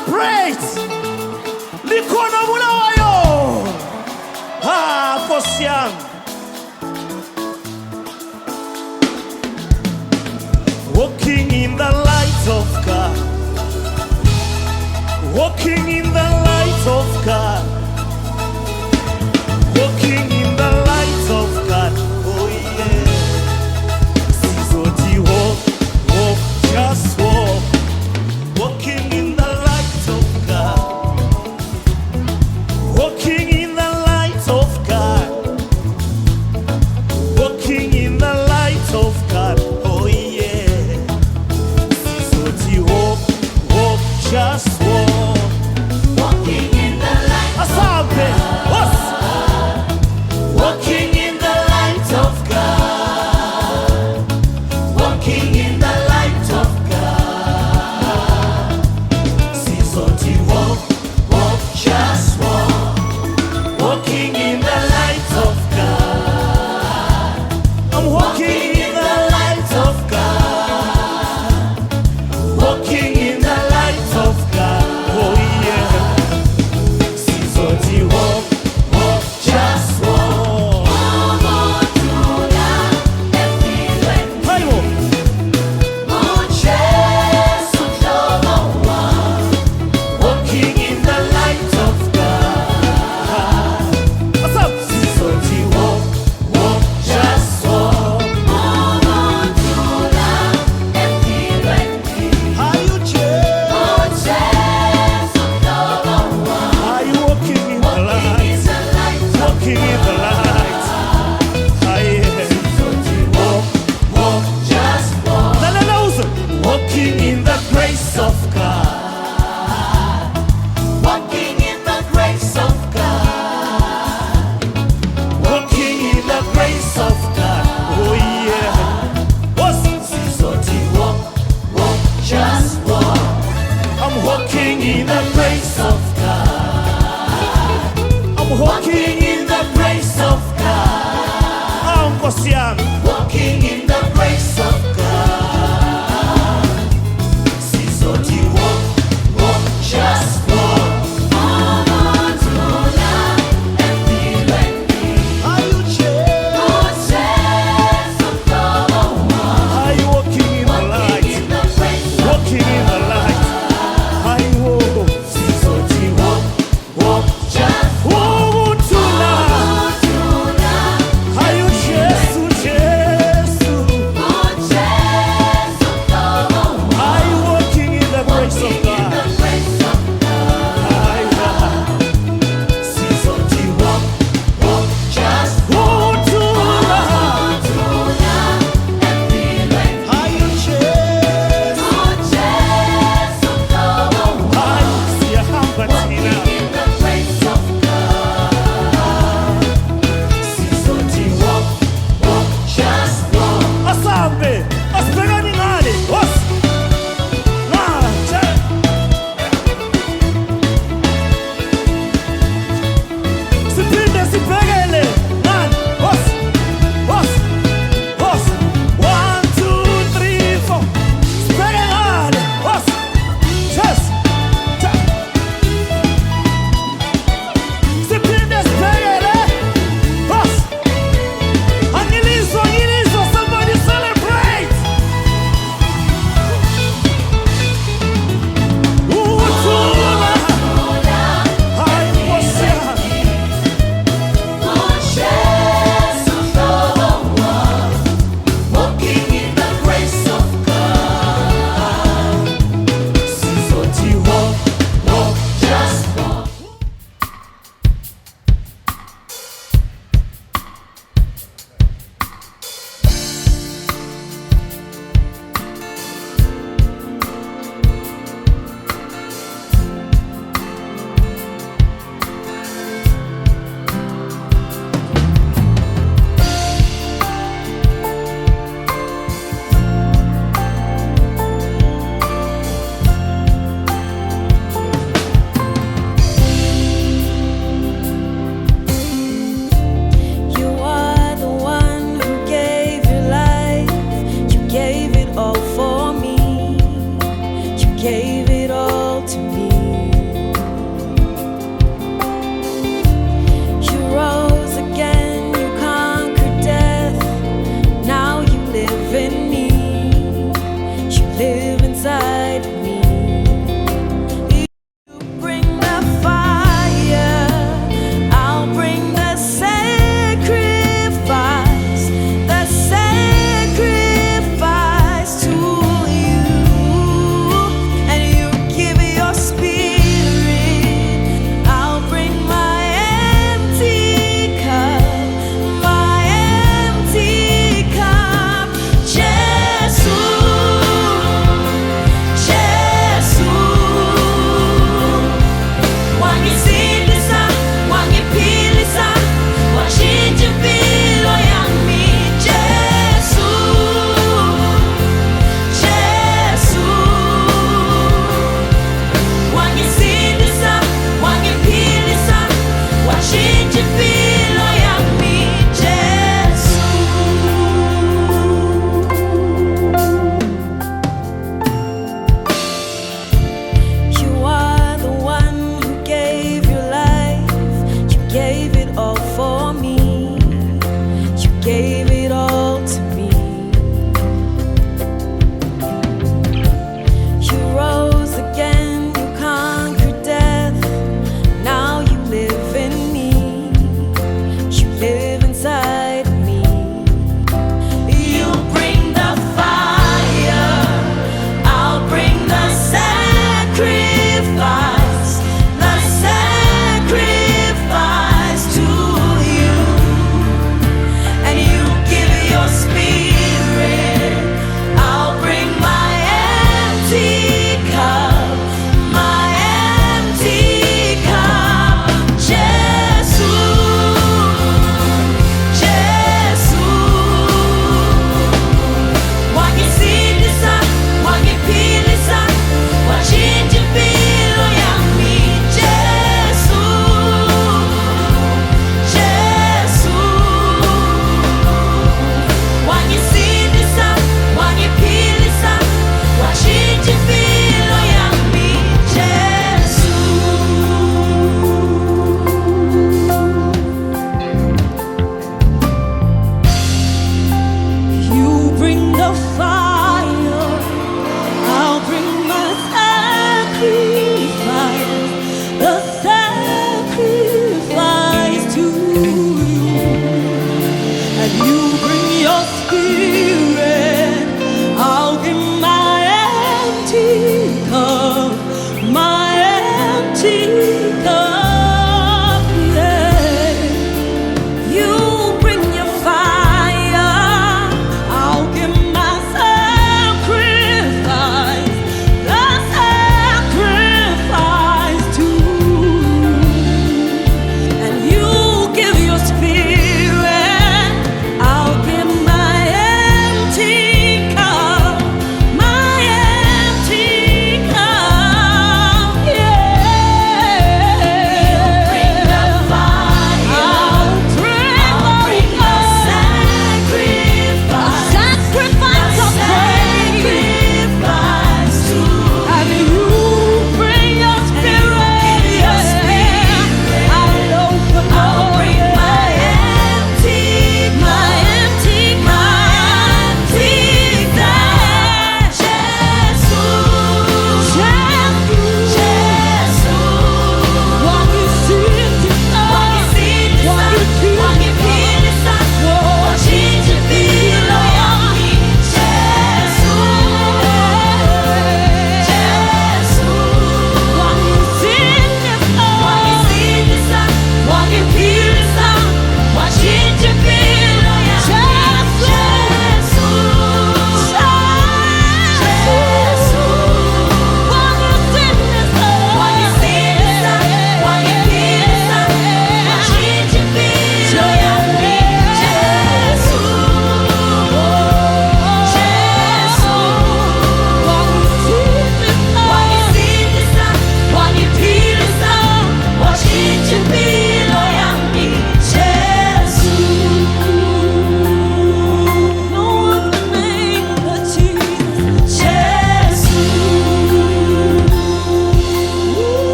celebrate. Likono mulawayo. Kosian. Walking in the light of God. Walking in the light of God. Walking in the light of God. Oh yeah. So walk, walk, just walk. Walking in the light of God. Walking in the light of God. Walking in the light of God. Oh yeah.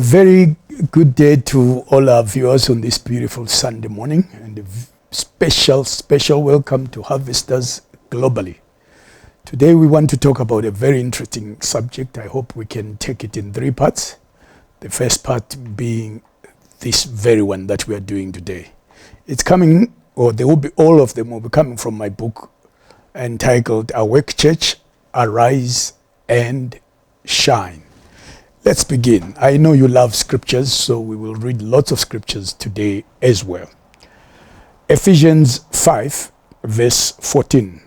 A very good day to all our viewers on this beautiful Sunday morning, and a special welcome to Harvesters globally. Today we want to talk about a very interesting subject. I hope we can take it in 3 parts. The first part being this very one that we are doing today. It's coming, or there will be, all of them will be coming from my book entitled Awake Church, Arise and Shine. Let's begin. I know you love scriptures, so we will read lots of scriptures today as well. Ephesians 5 verse 14.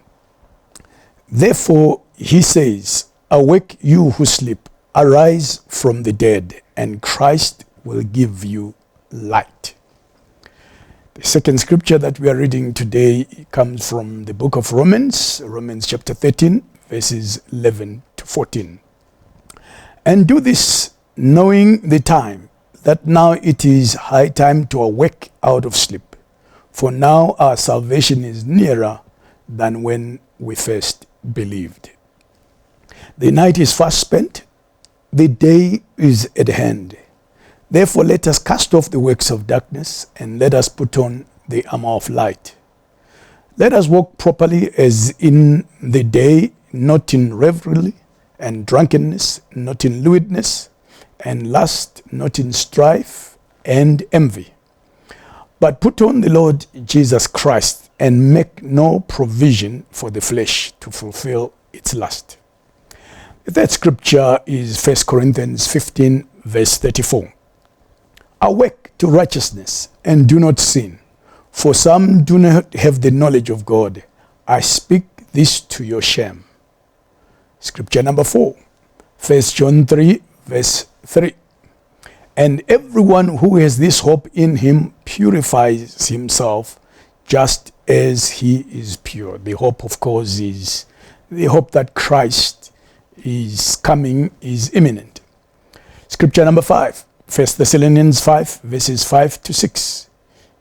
Therefore he says, awake you who sleep, arise from the dead, and Christ will give you light. The second scripture that we are reading today comes from the book of Romans chapter 13, verses 11 to 14. And do this, knowing the time, that now it is high time to awake out of sleep. For now our salvation is nearer than when we first believed. The night is fast spent, the day is at hand. Therefore let us cast off the works of darkness, and let us put on the armor of light. Let us walk properly as in the day, not in revelry and drunkenness, not in lewdness and lust, not in strife and envy. But put on the Lord Jesus Christ, and make no provision for the flesh to fulfill its lust. That scripture is 1 Corinthians 15 verse 34. Awake to righteousness, and do not sin, for some do not have the knowledge of God. I speak this to your shame. Scripture number 4, 1 John 3 verse 3. And everyone who has this hope in him purifies himself just as he is pure. The hope, of course, is the hope that Christ is coming, is imminent. Scripture number 5, 1 Thessalonians 5 verses 5 to 6.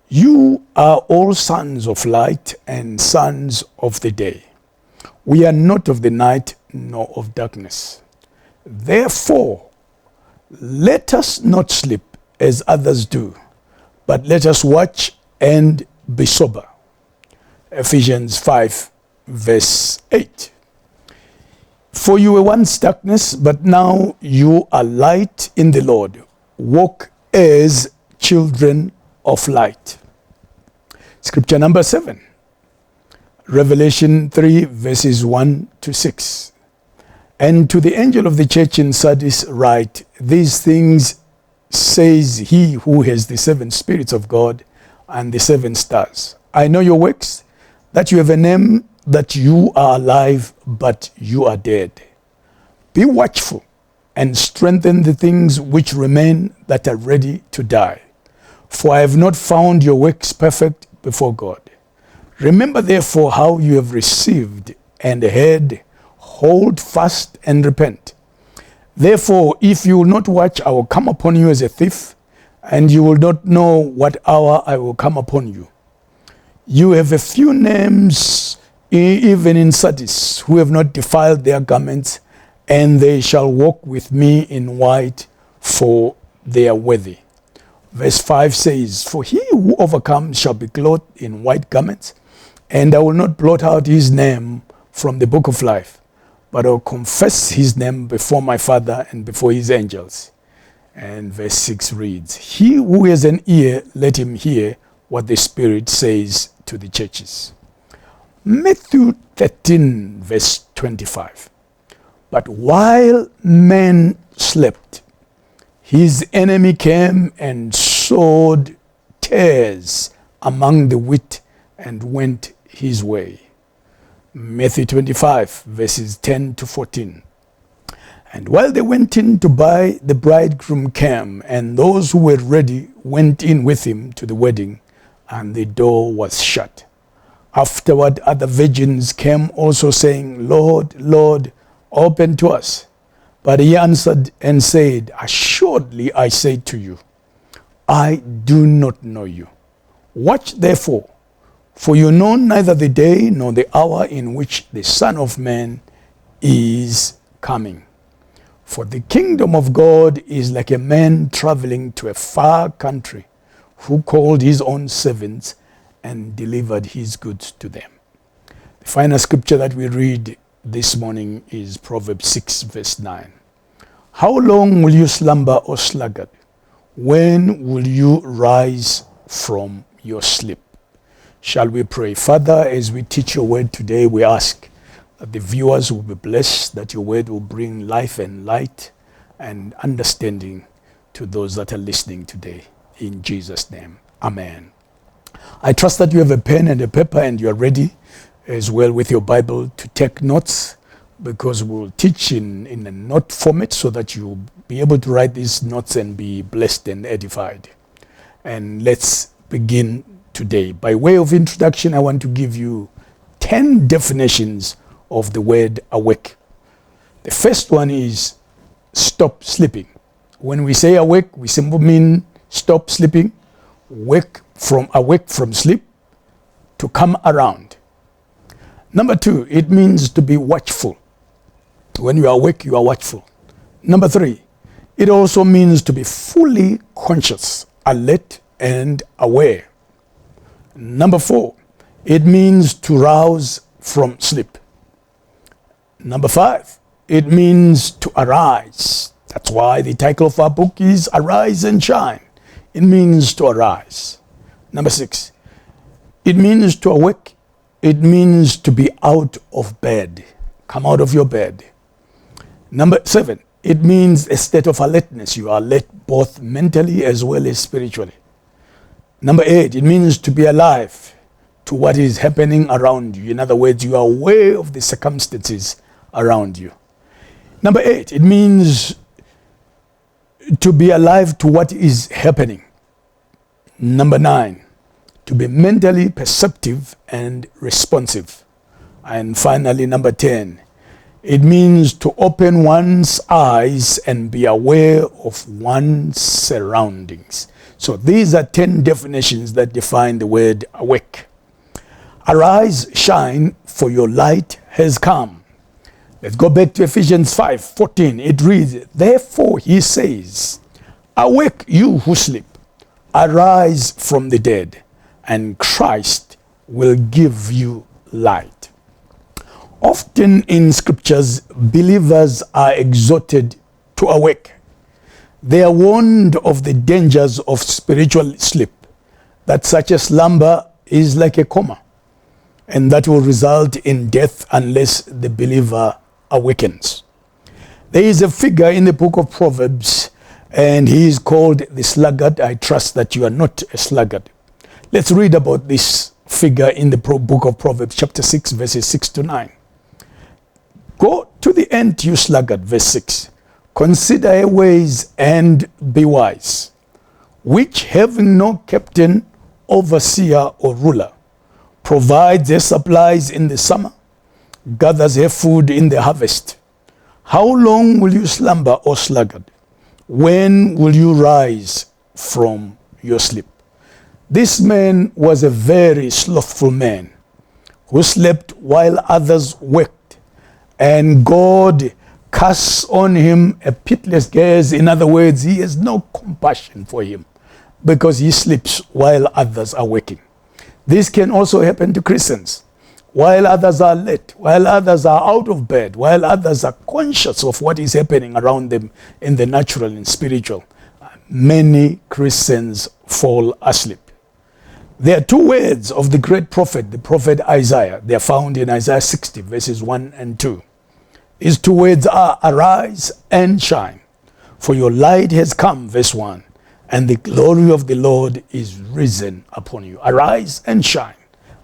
You are all sons of light and sons of the day. We are not of the night nor of darkness. Therefore, let us not sleep as others do, but let us watch and be sober. Ephesians 5 verse 8. For you were once darkness, but now you are light in the Lord. Walk as children of light. Scripture number 7. Revelation 3 verses 1 to 6. And to the angel of the church in Sardis write, these things says he who has the 7 spirits of God and the 7 stars. I know your works, that you have a name, that you are alive, but you are dead. Be watchful and strengthen the things which remain that are ready to die. For I have not found your works perfect before God. Remember therefore how you have received and heard, hold fast and repent. Therefore, if you will not watch, I will come upon you as a thief, and you will not know what hour I will come upon you. You have a few names, even in Sardis, who have not defiled their garments, and they shall walk with me in white, for they are worthy. Verse 5 says, for he who overcomes shall be clothed in white garments, and I will not blot out his name from the book of life, but I will confess his name before my Father and before his angels. And verse 6 reads, he who has an ear, let him hear what the Spirit says to the churches. Matthew 13 verse 25. But while men slept, his enemy came and sowed tares among the wheat and went his way. Matthew 25 verses 10 to 14. And while they went in to buy, the bridegroom came, and those who were ready went in with him to the wedding, and the door was shut. Afterward other virgins came also, saying, Lord, Lord, open to us. But he answered and said, assuredly I say to you, I do not know you. Watch therefore, for you know neither the day nor the hour in which the Son of Man is coming. For the kingdom of God is like a man traveling to a far country, who called his own servants and delivered his goods to them. The final scripture that we read this morning is Proverbs 6 verse 9. How long will you slumber, O sluggard? When will you rise from your sleep? Shall we pray? Father, as we teach your word today, we ask that the viewers will be blessed, that your word will bring life and light and understanding to those that are listening today. In Jesus' name, amen. I trust that you have a pen and a paper and you are ready as well with your Bible to take notes, because we'll teach in a note format so that you'll be able to write these notes and be blessed and edified. And let's begin today. By way of introduction, I want to give you 10 definitions of the word awake. The first one is stop sleeping. When we say awake, we simply mean stop sleeping, awake from sleep, to come around. Number 2, it means to be watchful. When you are awake, you are watchful. Number 3, it also means to be fully conscious, alert, and aware. Number 4, it means to rouse from sleep. Number 5, it means to arise. That's why the title of our book is Arise and Shine. It means to arise. Number 6, it means to awake. It means to be out of bed. Come out of your bed. Number 7, it means a state of alertness. You are alert both mentally as well as spiritually. Number 8, it means to be alive to what is happening around you. In other words, you are aware of the circumstances around you. Number 8, it means to be alive to what is happening. Number 9, to be mentally perceptive and responsive. And finally, number 10, it means to open one's eyes and be aware of one's surroundings. So these are 10 definitions that define the word awake. Arise, shine, for your light has come. Let's go back to Ephesians 5:14. It reads, therefore he says, awake you who sleep, arise from the dead, and Christ will give you light. Often in scriptures, believers are exhorted to awake. They are warned of the dangers of spiritual sleep, that such a slumber is like a coma, and that will result in death unless the believer awakens. There is a figure in the book of Proverbs, and he is called the sluggard. I trust that you are not a sluggard. Let's read about this figure in the book of Proverbs, chapter 6, verses 6 to 9. Go to the end, you sluggard, verse 6. Consider your ways and be wise, which having no captain, overseer, or ruler, provides their supplies in the summer, gathers her food in the harvest. How long will you slumber, O sluggard? When will you rise from your sleep? This man was a very slothful man who slept while others worked, and God casts on him a pitiless gaze. In other words, he has no compassion for him because he sleeps while others are working. This can also happen to Christians. While others are late, while others are out of bed, while others are conscious of what is happening around them in the natural and spiritual, many Christians fall asleep. There are 2 words of the great prophet, the prophet Isaiah. They are found in Isaiah 60, verses 1 and 2. These 2 words are arise and shine, for your light has come, verse 1, and the glory of the Lord is risen upon you. Arise and shine.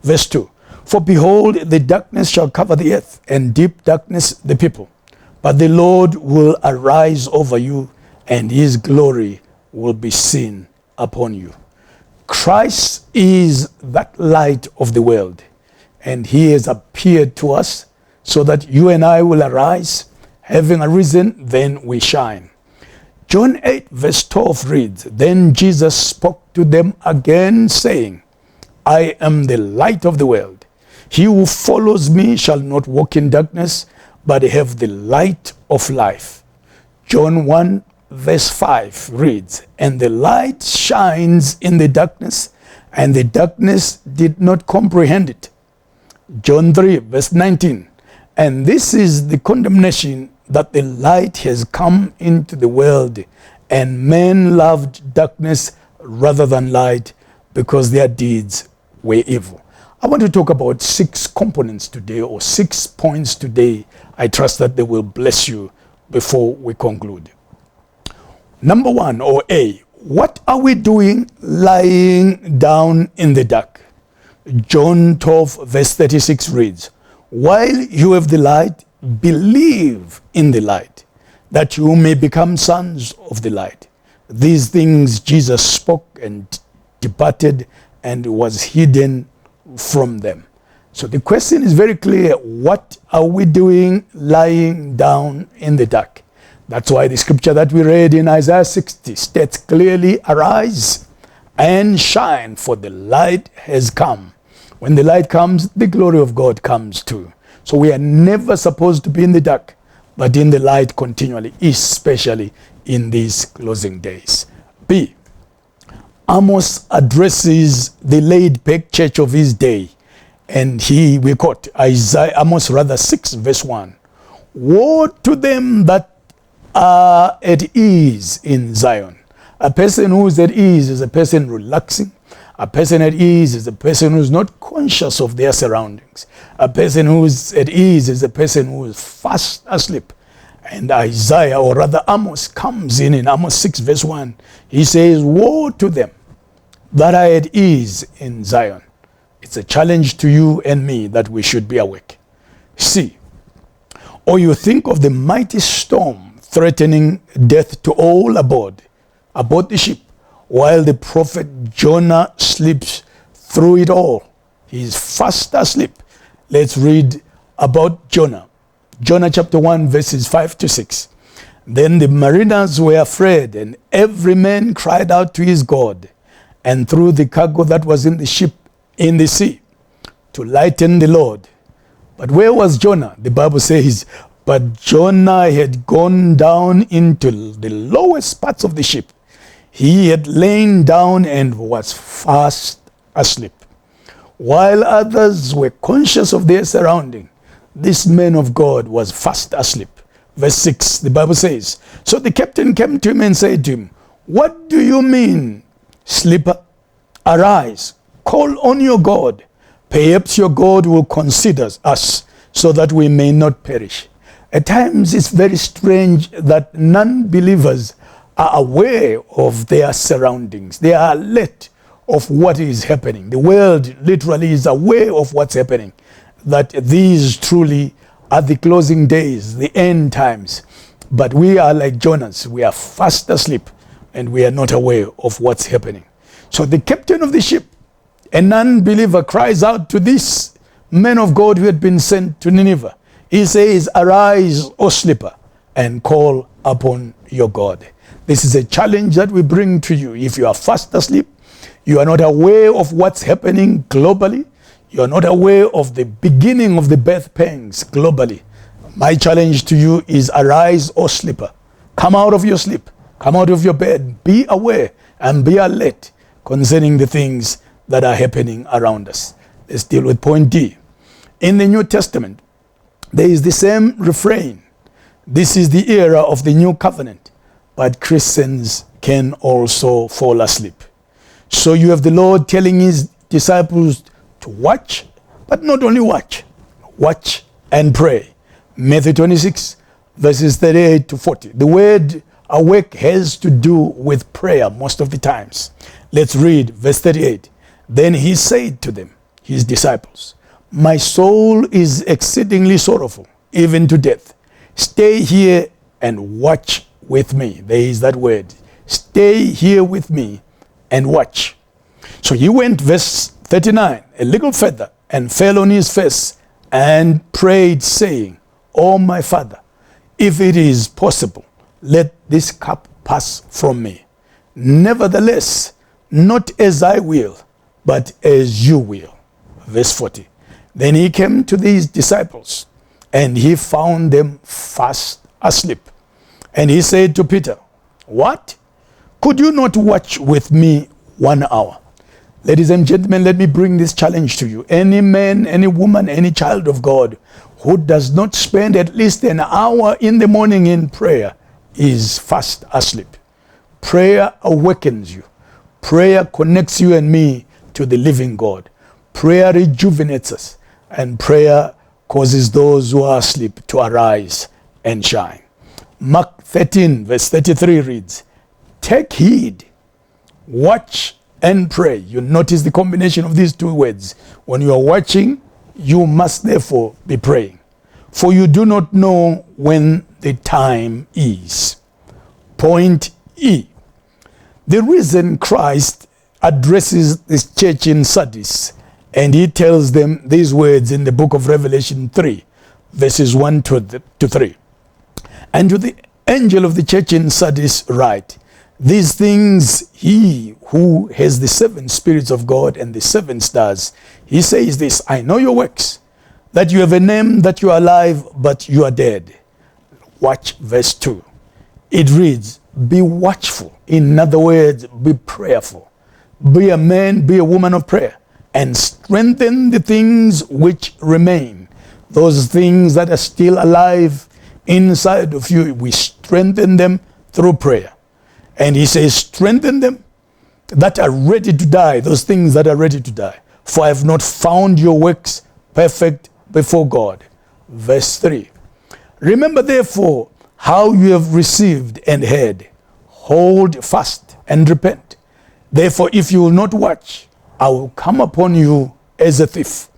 Verse 2, for behold, the darkness shall cover the earth, and deep darkness the people. But the Lord will arise over you, and his glory will be seen upon you. Christ is that light of the world, and he has appeared to us so that you and I will arise. Having arisen, then we shine. John 8 verse 12 reads, then Jesus spoke to them again, saying, I am the light of the world. He who follows me shall not walk in darkness, but have the light of life. John 1 verse 5 reads, "And the light shines in the darkness, and the darkness did not comprehend it." John 3 verse 19, "And this is the condemnation, that the light has come into the world, and men loved darkness rather than light, because their deeds were evil." I want to talk about 6 components today, or 6 points today. I trust that they will bless you before we conclude. Number 1, or A, what are we doing lying down in the dark? John 12 verse 36 reads, "While you have the light, believe in the light, that you may become sons of the light." These things Jesus spoke and departed and was hidden from them. So the question is very clear. What are we doing lying down in the dark? That's why the scripture that we read in Isaiah 60 states clearly, "Arise and shine, for the light has come." When the light comes, the glory of God comes too. So we are never supposed to be in the dark, but in the light continually, especially in these closing days. B, Amos addresses the laid-back church of his day, and we quote Amos 6 verse 1. "Woe to them that are at ease in Zion." A person who is at ease is a person relaxing. A person at ease is a person who is not conscious of their surroundings. A person who is at ease is a person who is fast asleep. And Isaiah, or rather Amos, comes in Amos 6 verse 1. He says, "Woe to them that are at ease in Zion." It's a challenge to you and me that we should be awake. C, or you think of the mighty storm threatening death to all aboard the ship, while the prophet Jonah sleeps through it all. He is fast asleep. Let's read about Jonah. Jonah chapter 1 verses 5 to 6. "Then the mariners were afraid, and every man cried out to his God, and threw the cargo that was in the ship in the sea, to lighten the load. But where was Jonah?" The Bible says, "But Jonah had gone down into the lowest parts of the ship. He had lain down and was fast asleep." While others were conscious of their surrounding, this man of God was fast asleep. Verse 6, the Bible says, "So the captain came to him and said to him, 'What do you mean, sleeper? Arise, call on your God. Perhaps your God will consider us, so that we may not perish.'" At times it's very strange that non-believers are aware of their surroundings. They are alert of what is happening. The world literally is aware of what's happening, that these truly are the closing days, the end times. But we are like Jonas. We are fast asleep and we are not aware of what's happening. So the captain of the ship, a non-believer, cries out to this man of God who had been sent to Nineveh. He says, "Arise, O sleeper, and call upon your God." This is a challenge that we bring to you. If you are fast asleep, you are not aware of what's happening globally, you are not aware of the beginning of the birth pangs globally, my challenge to you is, arise, O sleeper. Come out of your sleep. Come out of your bed. Be aware and be alert concerning the things that are happening around us. Let's deal with point D. In the New Testament, there is the same refrain. This is the era of the new covenant, but Christians can also fall asleep. So you have the Lord telling his disciples to watch, but not only watch and pray. Matthew 26, verses 38 to 40. The word awake has to do with prayer most of the times. Let's read verse 38. Then he said to them, his disciples, "My soul is exceedingly sorrowful, even to death. Stay here and watch with me." There is that word. Stay here with me and watch. So he went, verse 39, a little further, and fell on his face and prayed, saying, "O my Father, if it is possible, let this cup pass from me. Nevertheless, not as I will, but as you will." Verse 40. Then he came to these disciples, and he found them fast asleep, And he said to Peter, what? Could you not watch with me 1 hour? Ladies and gentlemen, let me bring this challenge to you. Any man, any woman, any child of God who does not spend at least an hour in the morning in prayer is fast asleep. Prayer awakens you. Prayer connects you and me to the living God. Prayer rejuvenates us, and prayer causes those who are asleep to arise and shine. Mark 13 verse 33 reads, take heed, watch and pray. You notice the combination of these two words. When you are watching, you must therefore be praying, for you do not know when the time is. Point E. The reason Christ addresses this church in Sardis, and he tells them these words in the book of Revelation 3, verses 1 to 3. And to the angel of the church in Sardis write, these things he who has the 7 spirits of God and the 7 stars, he says this, I know your works, that you have a name, that you are alive, but you are dead. Watch verse 2. It reads, be watchful. In other words, be prayerful. Be a man, be a woman of prayer, and strengthen the things which remain. Those things that are still alive inside of you, we strengthen them through prayer. And he says, strengthen them that are ready to die, those things that are ready to die. For I have not found your works perfect before God. Verse 3. Remember therefore how you have received and heard. Hold fast and repent. Therefore, if you will not watch, I will come upon you as a thief,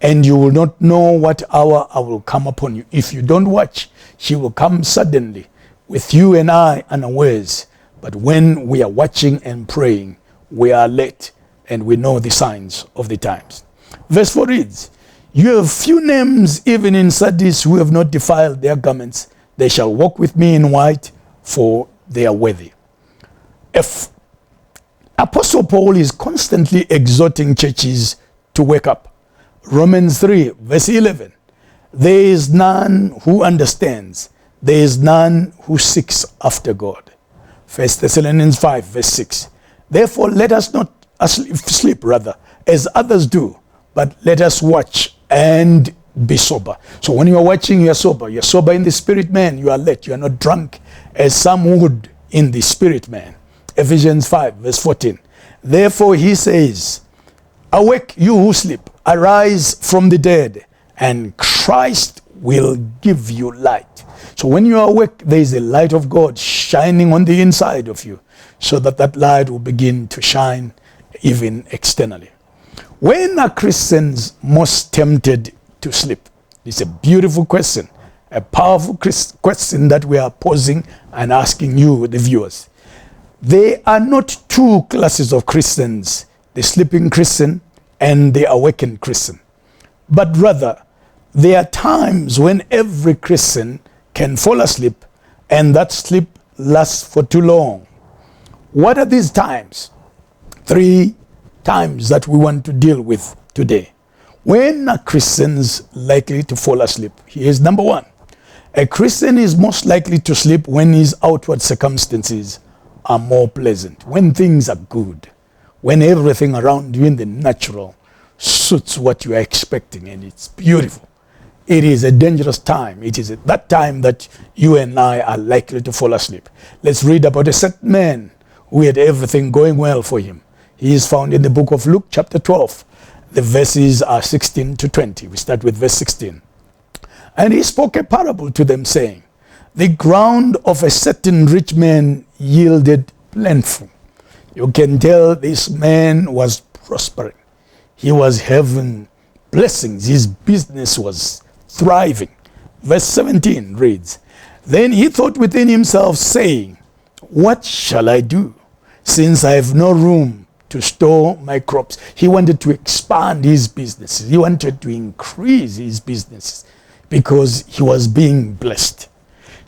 and you will not know what hour I will come upon you. If you don't watch, she will come suddenly, with you and I unawares. But when we are watching and praying, we are alert, and we know the signs of the times. Verse 4 reads, you have few names even in Sardis who have not defiled their garments. They shall walk with me in white, for they are worthy. F. Apostle Paul is constantly exhorting churches to wake up. Romans 3 verse 11. There is none who understands. There is none who seeks after God. 1 Thessalonians 5 verse 6. Therefore let us not sleep rather, as others do, but let us watch and be sober. So when you are watching, you are sober. You are sober in the spirit man. You are alert. You are not drunk as some would in the spirit man. Ephesians 5 verse 14. Therefore he says, awake you who sleep, arise from the dead, and Christ will give you light. So when you are awake, there is the light of God shining on the inside of you, so that that light will begin to shine even externally. When are Christians most tempted to sleep? It's a beautiful question, a powerful question that we are posing and asking you, the viewers. There are not two classes of Christians, the sleeping Christian and the awakened Christian. But rather, there are times when every Christian can fall asleep, and that sleep lasts for too long. What are these times? 3 times that we want to deal with today. When are Christians likely to fall asleep? Here's number 1. A Christian is most likely to sleep when his outward circumstances are more pleasant, when things are good, when everything around you in the natural suits what you are expecting, and it's beautiful. It is a dangerous time. It is at that time that you and I are likely to fall asleep. Let's read about a certain man who had everything going well for him. He is found in the book of Luke chapter 12. The verses are 16 to 20. We start with verse 16. And he spoke a parable to them, saying, the ground of a certain rich man yielded plentiful. You can tell this man was prospering. He was having blessings. His business was thriving. Verse 17 reads, then he thought within himself, saying, what shall I do, since I have no room to store my crops? He wanted to expand his businesses. He wanted to increase his businesses because he was being blessed.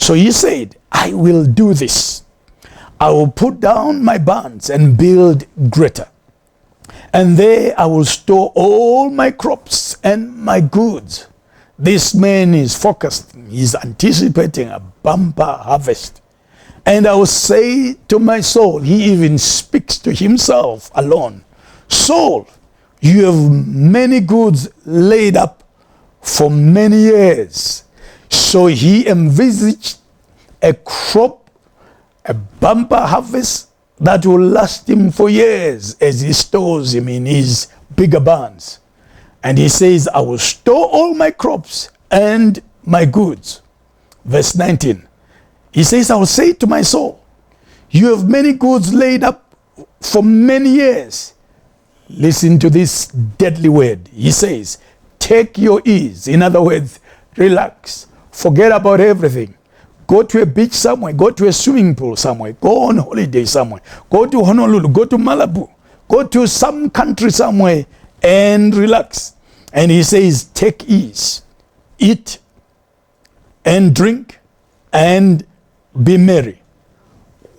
So he said, I will do this. I will put down my barns and build greater. And there I will store all my crops and my goods. This man is focused. He's anticipating a bumper harvest. And I will say to my soul, he even speaks to himself alone, soul, you have many goods laid up for many years. So he envisaged a crop, a bumper harvest that will last him for years as he stores him in his bigger barns. And he says, I will store all my crops and my goods. Verse 19. He says, I will say to my soul, you have many goods laid up for many years. Listen to this deadly word. He says, take your ease. In other words, relax. Forget about everything. Go to a beach somewhere. Go to a swimming pool somewhere. Go on holiday somewhere. Go to Honolulu. Go to Malibu. Go to some country somewhere and relax. And he says, take ease. Eat and drink and be merry.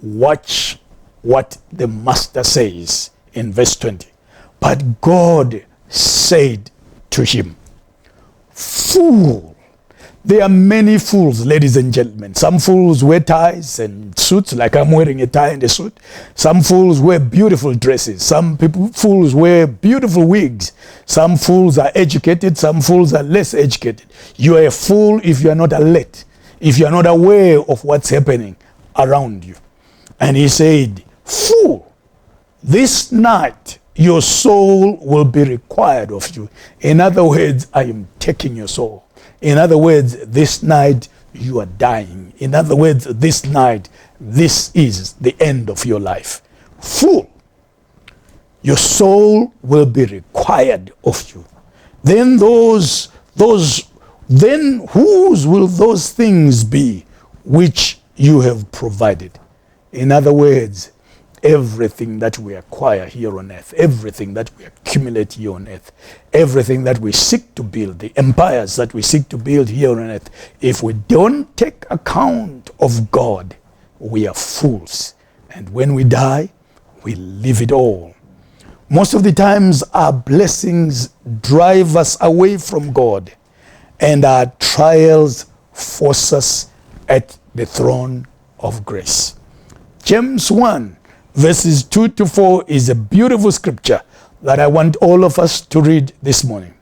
Watch what the master says in verse 20. But God said to him, fool. There are many fools, ladies and gentlemen. Some fools wear ties and suits, like I'm wearing a tie and a suit. Some fools wear beautiful dresses. Some fools wear beautiful wigs. Some fools are educated. Some fools are less educated. You are a fool if you are not alert, if you are not aware of what's happening around you. And he said, fool, this night your soul will be required of you. In other words, I am taking your soul. In other words, this night you are dying. In other words, this night, this is the end of your life. Fool, your soul will be required of you. Then then whose will those things be which you have provided? In other words, everything that we acquire here on earth, everything that we accumulate here on earth, everything that we seek to build, the empires that we seek to build here on earth, if we don't take account of God, we are fools. And when we die, we leave it all. Most of the times our blessings drive us away from God, and our trials force us at the throne of grace. James 1 verses 2 to 4 is a beautiful scripture that I want all of us to read this morning.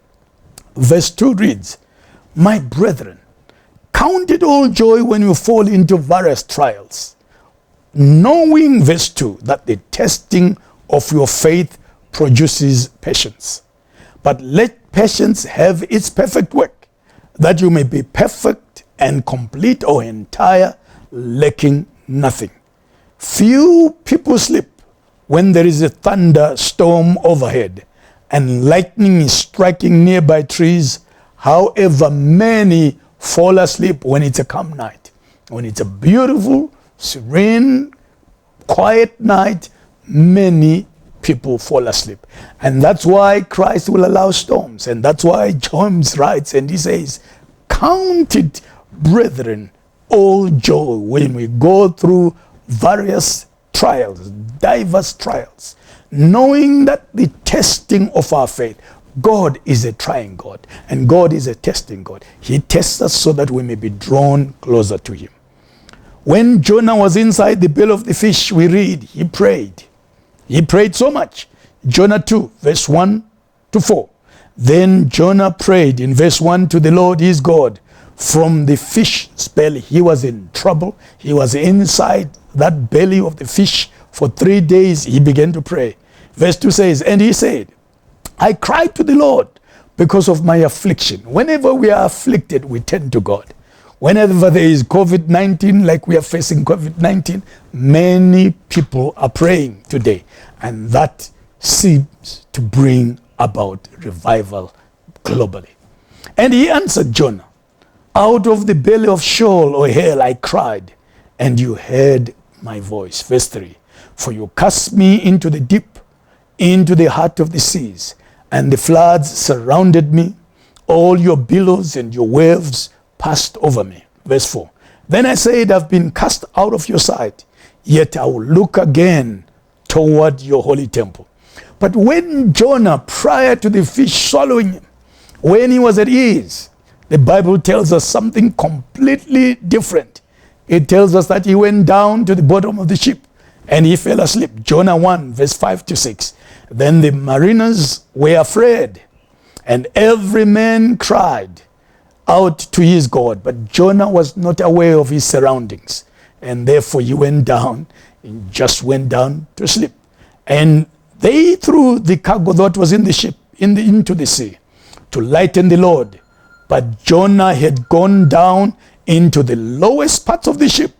Verse 2 reads, my brethren, count it all joy when you fall into various trials, knowing, verse 2, that the testing of your faith produces patience. But let patience have its perfect work, that you may be perfect and complete or entire, lacking nothing. Few people sleep when there is a thunderstorm overhead and lightning is striking nearby trees. However, many fall asleep when it's a calm night. When it's a beautiful, serene, quiet night, many people fall asleep. And that's why Christ will allow storms. And that's why James writes and he says, count it, brethren, all joy when we go through various trials, diverse trials, knowing that the testing of our faith, God is a trying God and God is a testing God. He tests us so that we may be drawn closer to him. When Jonah was inside the belly of the fish, we read, he prayed. He prayed so much. Jonah 2, verse 1 to 4. Then Jonah prayed in verse 1 to the Lord his God. From the fish's belly, he was in trouble. He was inside that belly of the fish for 3 days. He began to pray. Verse 2 says, and he said, I cried to the Lord because of my affliction. Whenever we are afflicted, we turn to God. Whenever there is COVID-19, like we are facing COVID-19, many people are praying today. And that seems to bring about revival globally. And he answered Jonah, out of the belly of Sheol or hell I cried, and you heard my voice. Verse 3, for you cast me into the deep, into the heart of the seas, and the floods surrounded me. All your billows and your waves passed over me. Verse 4, then I said, I've been cast out of your sight, yet I will look again toward your holy temple. But when Jonah, prior to the fish swallowing him, when he was at ease, the Bible tells us something completely different. it tells us that he went down to the bottom of the ship and he fell asleep. Jonah 1, verse 5 to 6. Then the mariners were afraid, and every man cried out to his God. But Jonah was not aware of his surroundings, and therefore he went down and just went down to sleep. And they threw the cargo that was in the ship into the sea to lighten the load. But Jonah had gone down into the lowest parts of the ship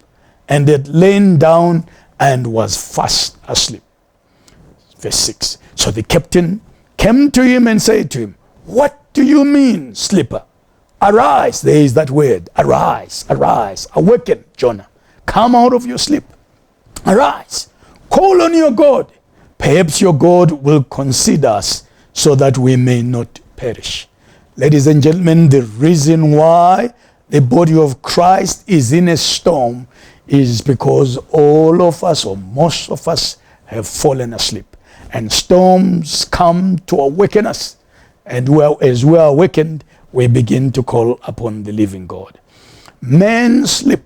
and had lain down and was fast asleep. Verse 6. So the captain came to him and said to him, "What do you mean, sleeper? Arise." There is that word. Arise, arise. Awaken, Jonah. Come out of your sleep. Arise. Call on your God. Perhaps your God will consider us so that we may not perish. Ladies and gentlemen, the reason why the body of Christ is in a storm is because all of us, or most of us, have fallen asleep. And storms come to awaken us. And as we are awakened, we begin to call upon the living God. Men sleep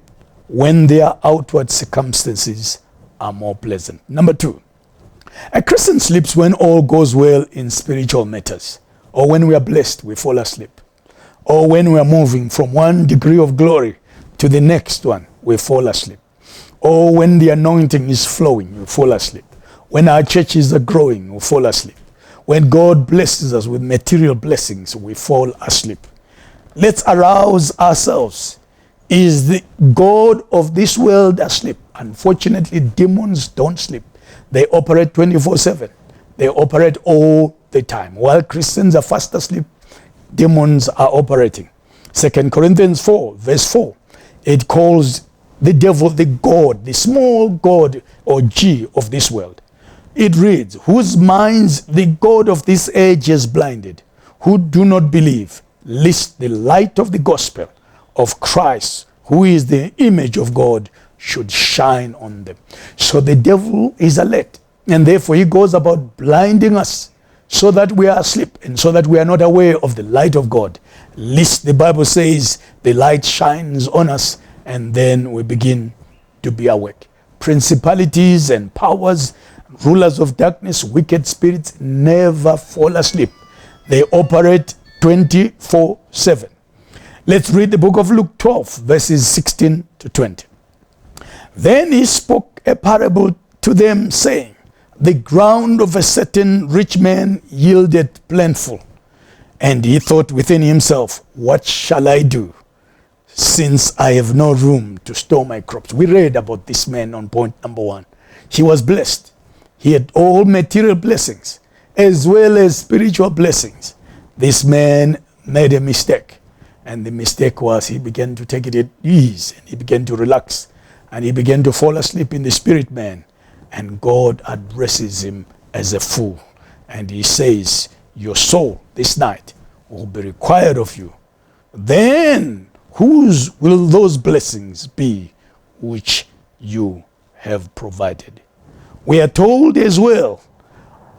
when their outward circumstances are more pleasant. Number 2, a Christian sleeps when all goes well in spiritual matters, or when we are blessed, we fall asleep, or when we are moving from one degree of glory to the next one, we fall asleep, or when the anointing is flowing, we fall asleep, when our churches are growing, we fall asleep, when God blesses us with material blessings, we fall asleep. Let's arouse ourselves. Is the God of this world asleep? Unfortunately, demons don't sleep. They operate 24/7. They operate all the time. While Christians are fast asleep, demons are operating. 2 Corinthians 4, verse 4, it calls the devil the God, the small God or G of this world. It reads, "Whose minds the God of this age has blinded, who do not believe, lest the light of the gospel of Christ, who is the image of God, should shine on them." So the devil is alert, and therefore he goes about blinding us so that we are asleep and so that we are not aware of the light of God. Lest, the Bible says, the light shines on us and then we begin to be awake. Principalities and powers, rulers of darkness, wicked spirits never fall asleep. They operate 24/7. Let's read the book of Luke 12, verses 16 to 20. Then he spoke a parable to them, saying, "The ground of a certain rich man yielded plentiful. And he thought within himself, what shall I do, since I have no room to store my crops?" We read about this man on point number 1. He was blessed. He had all material blessings as well as spiritual blessings. This man made a mistake. And the mistake was he began to take it at ease, and he began to relax, and he began to fall asleep in the spirit man. And God addresses him as a fool. And he says, "Your soul this night will be required of you. Then whose will those blessings be which you have provided?" We are told as well,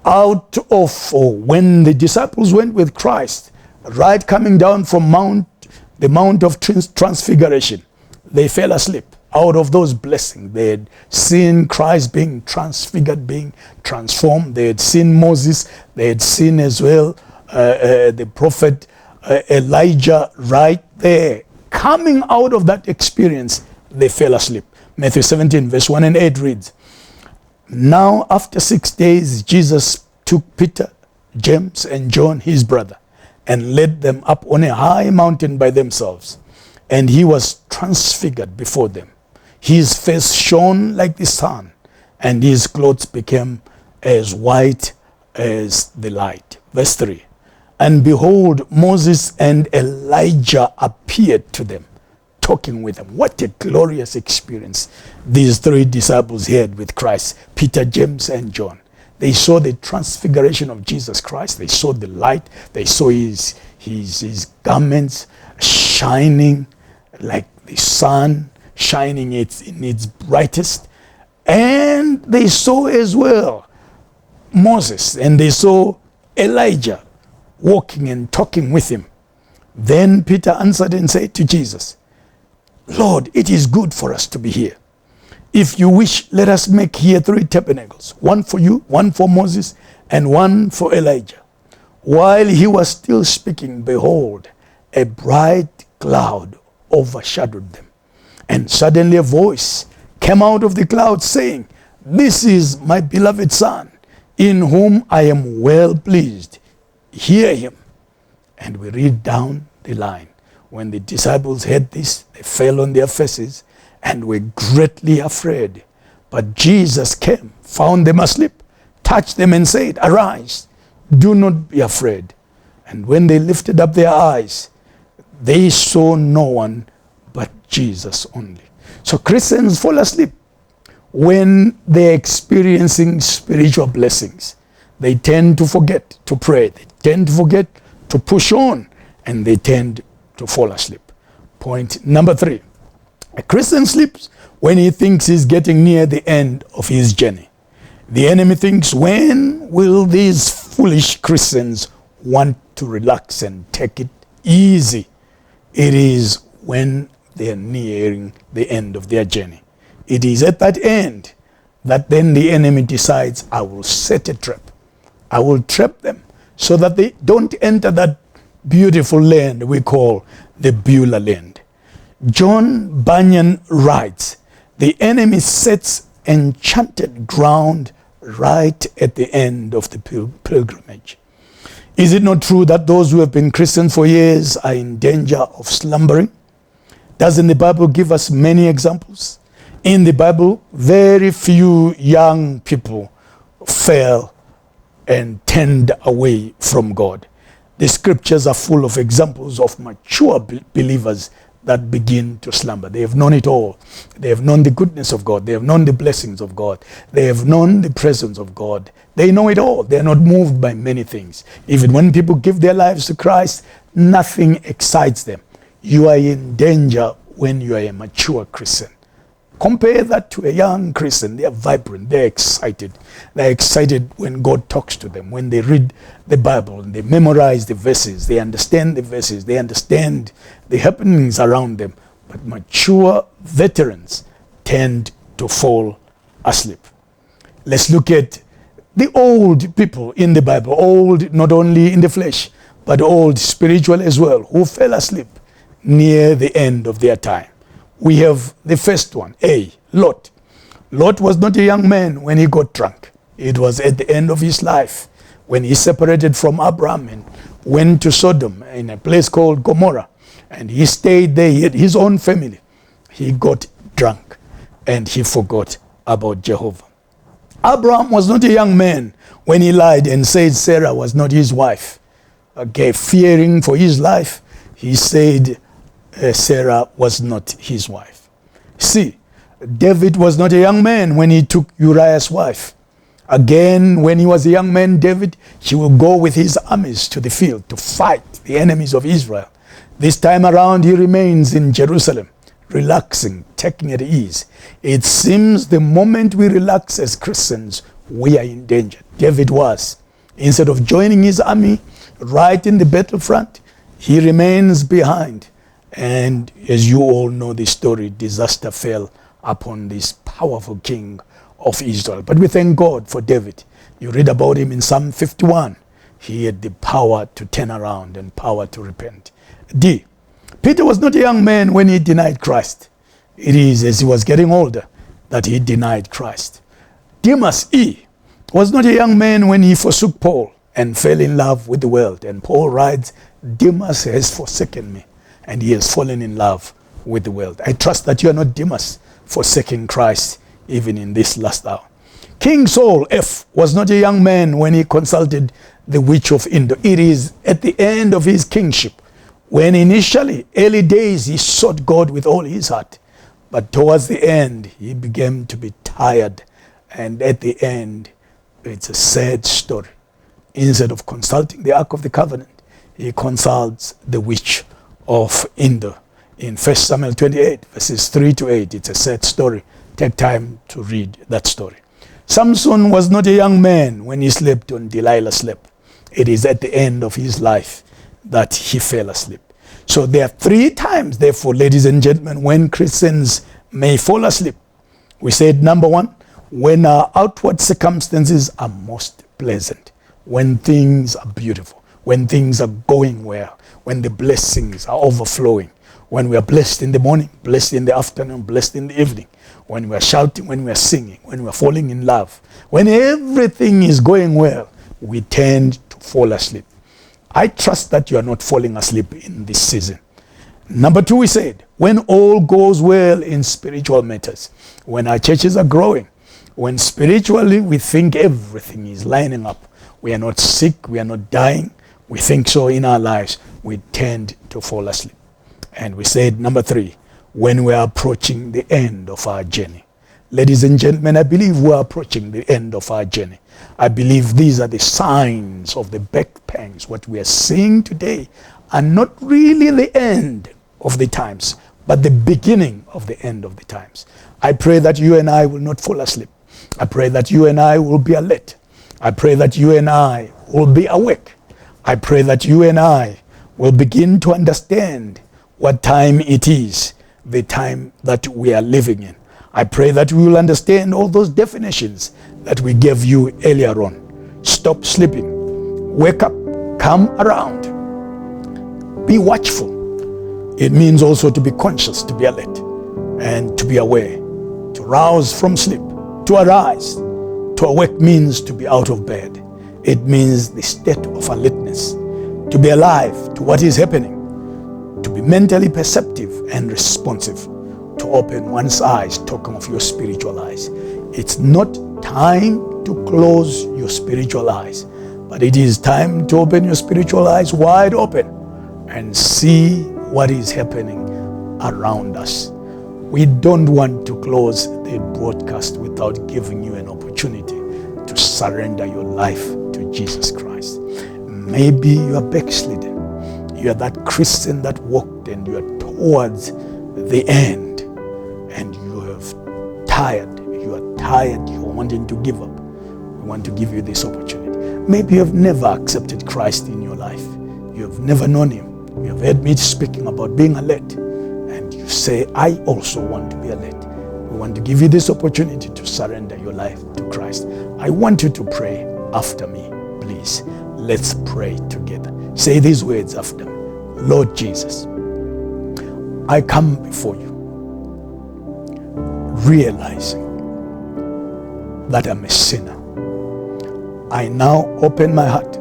when the disciples went with Christ, right coming down from the Mount of Transfiguration, they fell asleep. Out of those blessings, they had seen Christ being transfigured, being transformed. They had seen Moses. They had seen as well the prophet Elijah right there. Coming out of that experience, they fell asleep. Matthew 17, verse 1 and 8 reads, "Now after 6 days, Jesus took Peter, James, and John, his brother, and led them up on a high mountain by themselves. And he was transfigured before them. His face shone like the sun, and his clothes became as white as the light." Verse 3, "And behold, Moses and Elijah appeared to them, talking with them." What a glorious experience these 3 disciples had with Christ, Peter, James, and John. They saw the transfiguration of Jesus Christ. They saw the light. They saw his garments shining like the sun, shining in its brightest. And they saw as well Moses, and they saw Elijah walking and talking with him. Then Peter answered and said to Jesus, Lord, it is good for us to be here. If you wish, let us make here 3 tabernacles, one for you, one for Moses, and one for Elijah. While he was still speaking, behold, a bright cloud overshadowed them. And suddenly a voice came out of the cloud saying, this is my beloved Son, in whom I am well pleased. Hear him. And we read down the line. When the disciples heard this, they fell on their faces and were greatly afraid. But Jesus came, found them asleep, touched them and said, arise, do not be afraid. And when they lifted up their eyes, they saw no one but Jesus only. So Christians fall asleep when they're experiencing spiritual blessings. They tend to forget to pray. They tend to forget to push on, and they tend to fall asleep. Point number 3. A Christian sleeps when he thinks he's getting near the end of his journey. The enemy thinks, when will these foolish Christians want to relax and take it easy? It is when they're nearing the end of their journey. It is at that end that then the enemy decides, I will set a trap. I will trap them so that they don't enter that beautiful land we call the Beulah land. John Bunyan writes, the enemy sets enchanted ground right at the end of the pilgrimage. Is it not true that those who have been Christians for years are in danger of slumbering? Doesn't the Bible give us many examples? In the Bible, very few young people fell and turned away from God. The scriptures are full of examples of mature believers that begin to slumber. They have known it all. They have known the goodness of God. They have known the blessings of God. They have known the presence of God. They know it all. They are not moved by many things. Even when people give their lives to Christ, nothing excites them. You are in danger when you are a mature Christian. Compare that to a young Christian. They are vibrant. They're excited. They're excited when God talks to them, when they read the Bible and they memorize the verses. They understand the verses. They understand the happenings around them. But mature veterans tend to fall asleep. Let's look at the old people in the Bible, old not only in the flesh, but old spiritual as well, who fell asleep near the end of their time. We have the first one, Lot. Lot was not a young man when he got drunk. It was at the end of his life when he separated from Abraham and went to Sodom in a place called Gomorrah. And he stayed there. He had his own family. He got drunk and he forgot about Jehovah. Abraham was not a young man when he lied and said Sarah was not his wife. Fearing for his life, he said Sarah was not his wife. See, David was not a young man when he took Uriah's wife. Again, when he was a young man, David, he will go with his armies to the field to fight the enemies of Israel. This time around, he remains in Jerusalem, relaxing, taking it easy. It seems the moment we relax as Christians, we are in danger. David was. Instead of joining his army right in the battlefront, he remains behind. And as you all know the story, disaster fell upon this powerful king of Israel. But we thank God for David. You read about him in Psalm 51. He had the power to turn around and power to repent. Peter was not a young man when he denied Christ. It is as he was getting older that he denied Christ. Demas was not a young man when he forsook Paul and fell in love with the world. And Paul writes, Demas has forsaken me, and he has fallen in love with the world. I trust that you are not Demas, forsaking Christ even in this last hour. King Saul was not a young man when he consulted the witch of Endor. It is at the end of his kingship, when initially, early days, he sought God with all his heart. But towards the end, he began to be tired. And at the end, it's a sad story. Instead of consulting the Ark of the Covenant, he consults the witch of Endor. In 1 Samuel 28, verses 3 to 8, it's a sad story. Take time to read that story. Samson was not a young man when he slept on Delilah's lap. It is at the end of his life that he fell asleep. So there are 3 times, therefore, ladies and gentlemen, when Christians may fall asleep. We said, number 1, when our outward circumstances are most pleasant, when things are beautiful, when things are going well, when the blessings are overflowing, when we are blessed in the morning, blessed in the afternoon, blessed in the evening, when we are shouting, when we are singing, when we are falling in love, when everything is going well, we tend to fall asleep. I trust that you are not falling asleep in this season. Number 2, we said, when all goes well in spiritual matters, when our churches are growing, when spiritually we think everything is lining up, we are not sick, we are not dying, we think so in our lives, we tend to fall asleep. And we said, number 3, when we are approaching the end of our journey. Ladies and gentlemen, I believe we are approaching the end of our journey. I believe these are the signs of the back pangs. What we are seeing today are not really the end of the times, but the beginning of the end of the times. I pray that you and I will not fall asleep. I pray that you and I will be alert. I pray that you and I will be awake. I pray that you and I will begin to understand what time it is, the time that we are living in. I pray that we will understand all those definitions that we gave you earlier on. Stop sleeping. Wake up. Come around. Be watchful. It means also to be conscious, to be alert, and to be aware. To rouse from sleep. To arise. To awake means to be out of bed. It means the state of alertness. To be alive to what is happening. To be mentally perceptive and responsive. To open one's eyes, talking of your spiritual eyes. It's not time to close your spiritual eyes, but it is time to open your spiritual eyes wide open and see what is happening around us. We don't want to close the broadcast without giving you an opportunity to surrender your life to Jesus Christ. Maybe you are backslidden. You are that Christian that walked and you are towards the end. And you are tired, you are wanting to give up. We want to give you this opportunity. Maybe you have never accepted Christ in your life. You have never known him. You have heard me speaking about being alert. And you say, I also want to be alert. We want to give you this opportunity to surrender your life to Christ. I want you to pray after me, please. Let's pray together. Say these words after me. Lord Jesus, I come before you, realizing that I'm a sinner. I now open my heart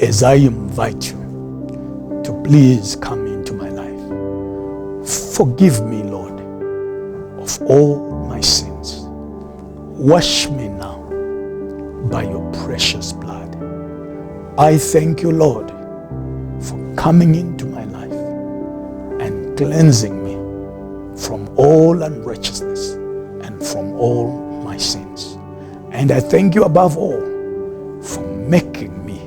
as I invite you to please come into my life. Forgive me, Lord, of all my sins. Wash me now by your precious blood. I thank you, Lord, for coming into my life and cleansing me from all unrighteousness and from all my sins. And I thank you above all for making me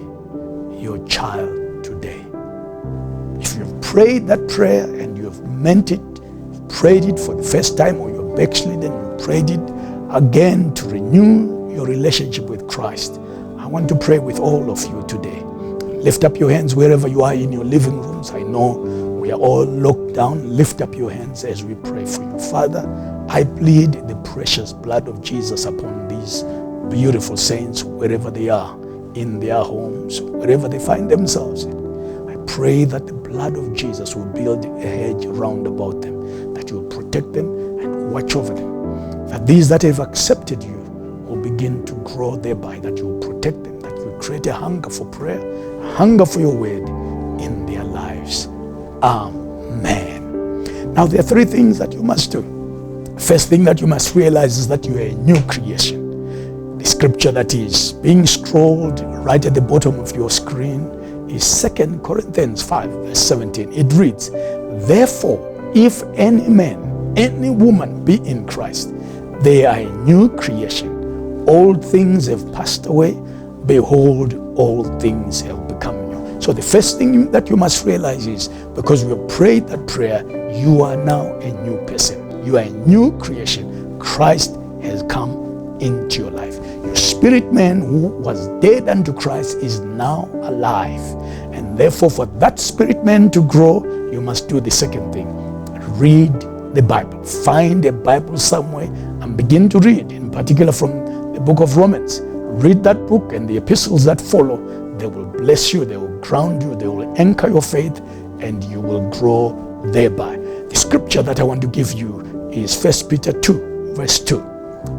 your child today. If you've prayed that prayer and you have meant it, you've prayed it for the first time, or you're backslidden, you prayed it again to renew your relationship with Christ, I want to pray with all of you today. Lift up your hands wherever you are in your living rooms. I know we are all locked down. Lift up your hands as we pray for you. Father, I plead the precious blood of Jesus upon these beautiful saints, wherever they are, in their homes, wherever they find themselves in. I pray that the blood of Jesus will build a hedge round about them, that you will protect them and watch over them. That these that have accepted you will begin to grow thereby, that you will protect them, that you will create a hunger for prayer, a hunger for your word in their lives. Amen. Now there are 3 things that you must do. First thing that you must realize is that you are a new creation. The scripture that is being scrolled right at the bottom of your screen is 2 Corinthians 5 verse 17. It reads, therefore, if any man, any woman be in Christ, they are a new creation. Old things have passed away. Behold, all things have become new. So the first thing that you must realize is, because we have prayed that prayer, you are now a new person. You are a new creation. Christ has come into your life. Your spirit man who was dead unto Christ is now alive. And therefore, for that spirit man to grow, you must do the second thing. Read the Bible. Find a Bible somewhere and begin to read, in particular from the book of Romans. Read that book and the epistles that follow. They will bless you, they will ground you, they will anchor your faith, and you will grow thereby. The scripture that I want to give you is 1 Peter 2, verse 2.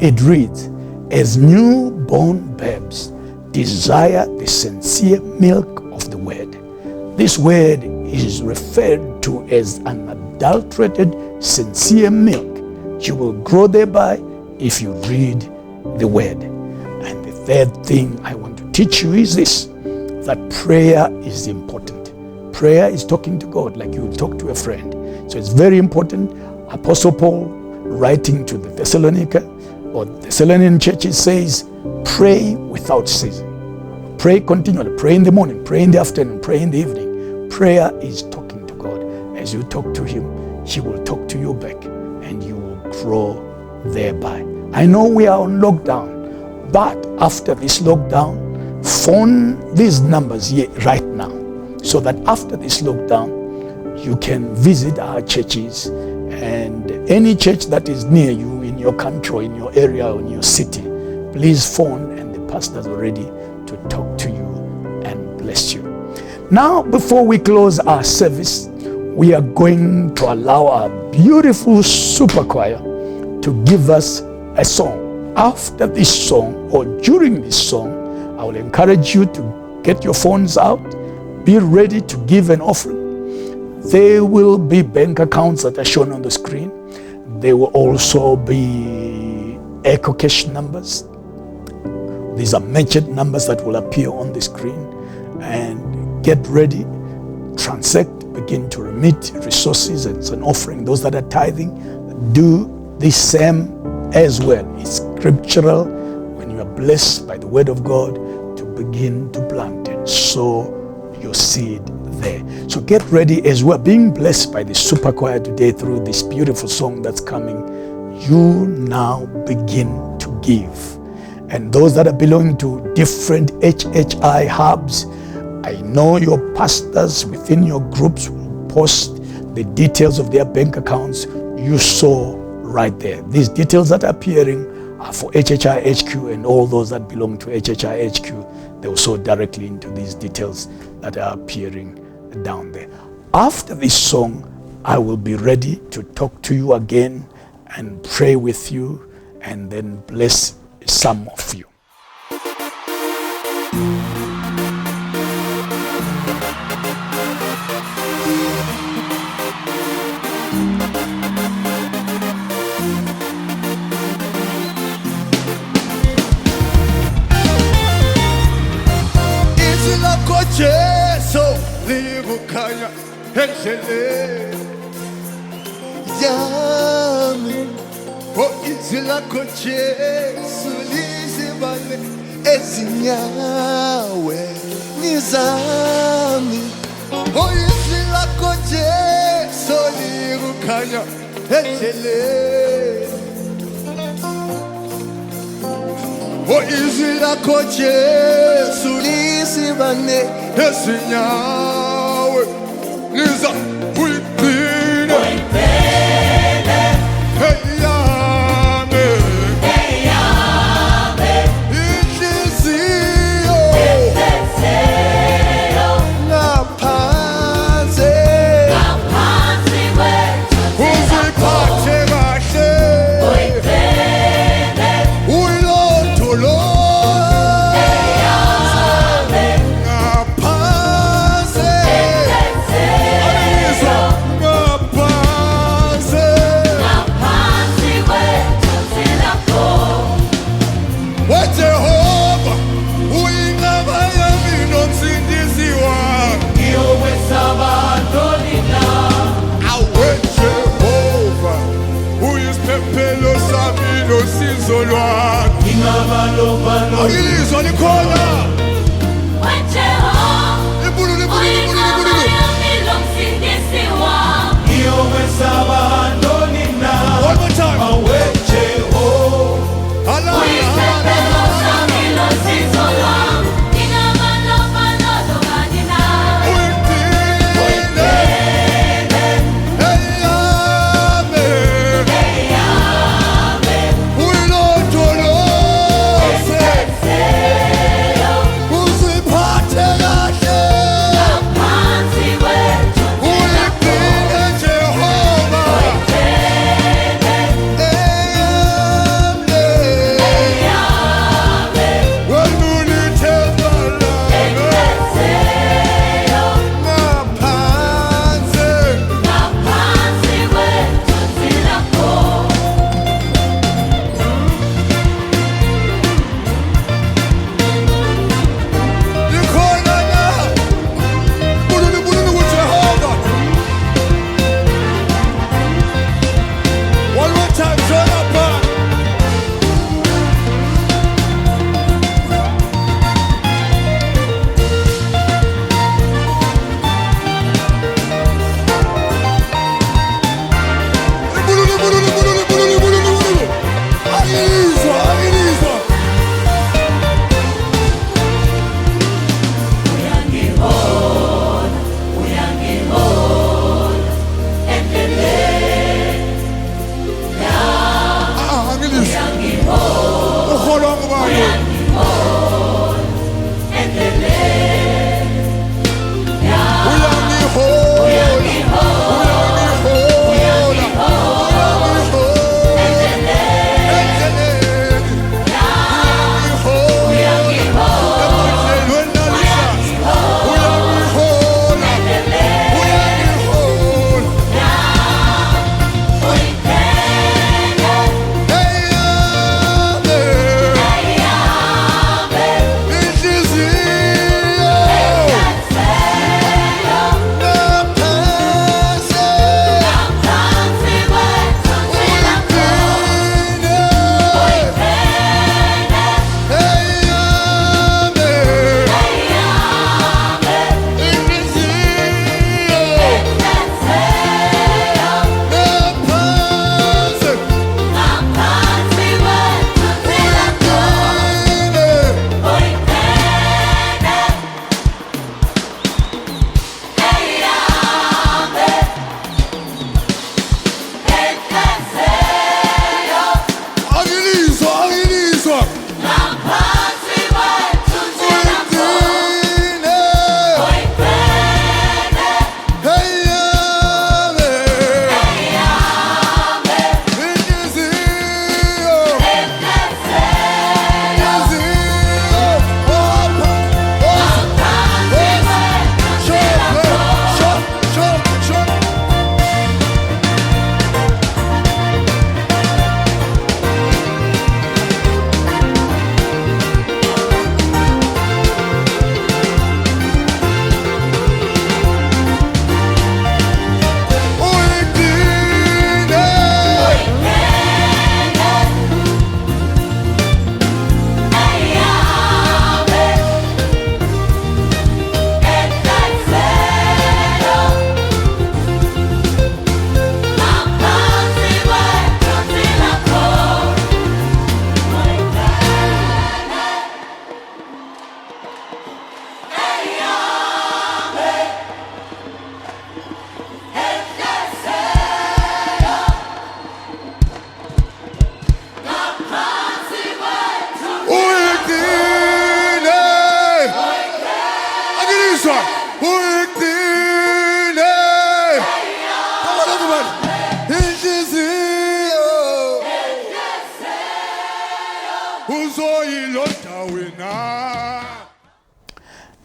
It reads, as newborn babes, desire the sincere milk of the word. This word is referred to as unadulterated, sincere milk. You will grow thereby if you read the word. And the third thing I want to teach you is this, that prayer is important. Prayer is talking to God like you would talk to a friend. So it's very important. Apostle Paul, writing to the Thessalonian churches, says, pray without ceasing. Pray continually. Pray in the morning, pray in the afternoon, pray in the evening. Prayer is talking to God. As you talk to him, he will talk to you back, and you will grow thereby. I know we are on lockdown, but after this lockdown, phone these numbers here right now, so that after this lockdown, you can visit our churches, and any church that is near you in your country or in your area or in your city, please phone, and the pastors are ready to talk to you and bless you. Now, before we close our service, we are going to allow our beautiful super choir to give us a song. After this song, or during this song, I will encourage you to get your phones out, be ready to give an offering. There will be bank accounts that are shown on the screen. There will also be Echo Cash numbers. These are merchant numbers that will appear on the screen. And get ready, transact, begin to remit resources and an offering. Those that are tithing, do the same as well. It's scriptural when you are blessed by the word of God to begin to plant and sow your seed there. So get ready as we're being blessed by the super choir today through this beautiful song that's coming. You now begin to give. And those that are belonging to different HHI hubs, I know your pastors within your groups will post the details of their bank accounts. You saw right there. These details that are appearing are for HHI HQ, and all those that belong to HHI HQ, they will sow directly into these details that are appearing down there. After this song, I will be ready to talk to you again and pray with you and then bless some of you. Jesu libukhanya endleleni yami, oh izwi lakho Jesu lizibane ezinyaweni zami, oh izwi lakho Jesu libukhanya endleleni, oh izwi lakho Jesu lizibane ezinyaweni zami, uyigcine eyami inhliziyo ngaphansi uziphathe kahle, ilizwa likhona one more time.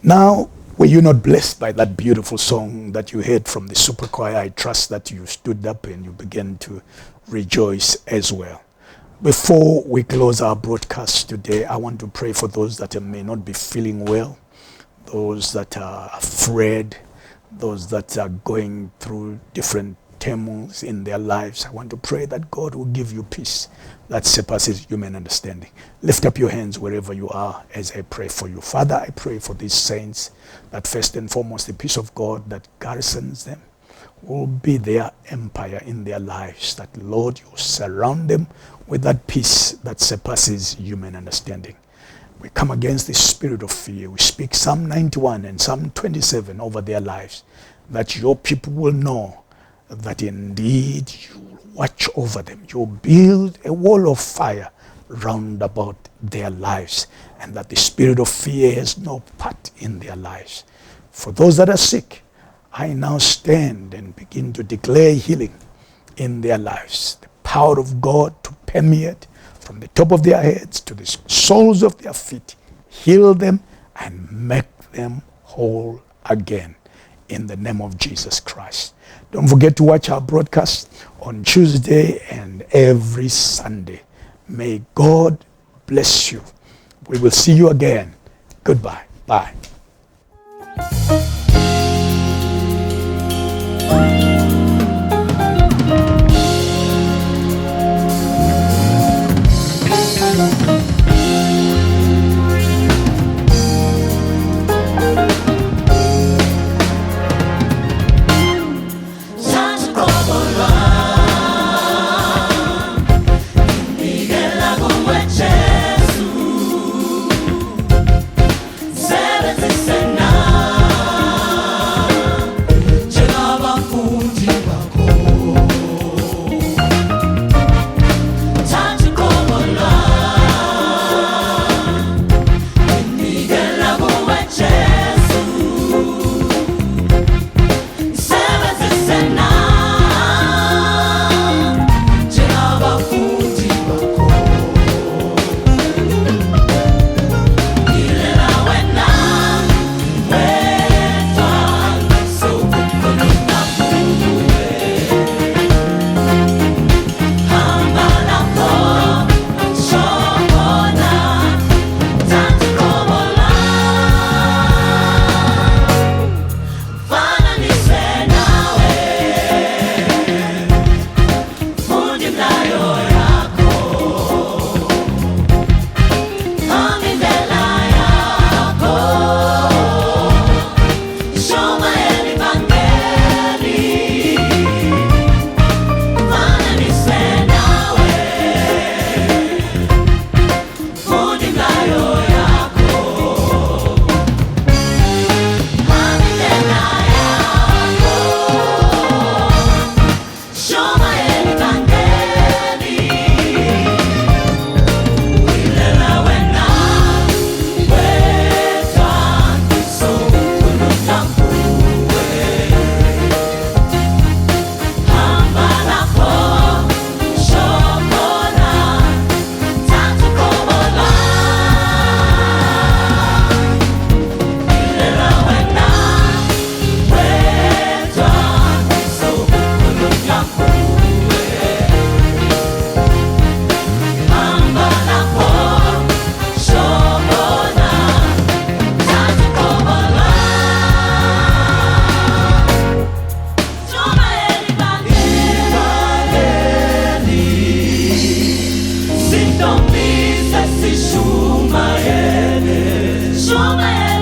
Now, were you not blessed by that beautiful song that you heard from the super choir? I trust that you stood up and you began to rejoice as well. Before we close our broadcast today, I want to pray for those that may not be feeling well, those that are afraid, those that are going through different turmoils in their lives. I want to pray that God will give you peace that surpasses human understanding. Lift up your hands wherever you are as I pray for you. Father, I pray for these saints that first and foremost the peace of God that garrisons them will be their empire in their lives. That, Lord, you surround them with that peace that surpasses human understanding. We come against the spirit of fear. We speak Psalm 91 and Psalm 27 over their lives, that your people will know that indeed you watch over them. You build a wall of fire round about their lives, and that the spirit of fear has no part in their lives. For those that are sick, I now stand and begin to declare healing in their lives. The power of God to permeate from the top of their heads to the soles of their feet. Heal them and make them whole again in the name of Jesus Christ. Don't forget to watch our broadcast on Tuesday and every Sunday. May God bless you. We will see you again. Goodbye. Bye. Fool Shumayele, Shumayele.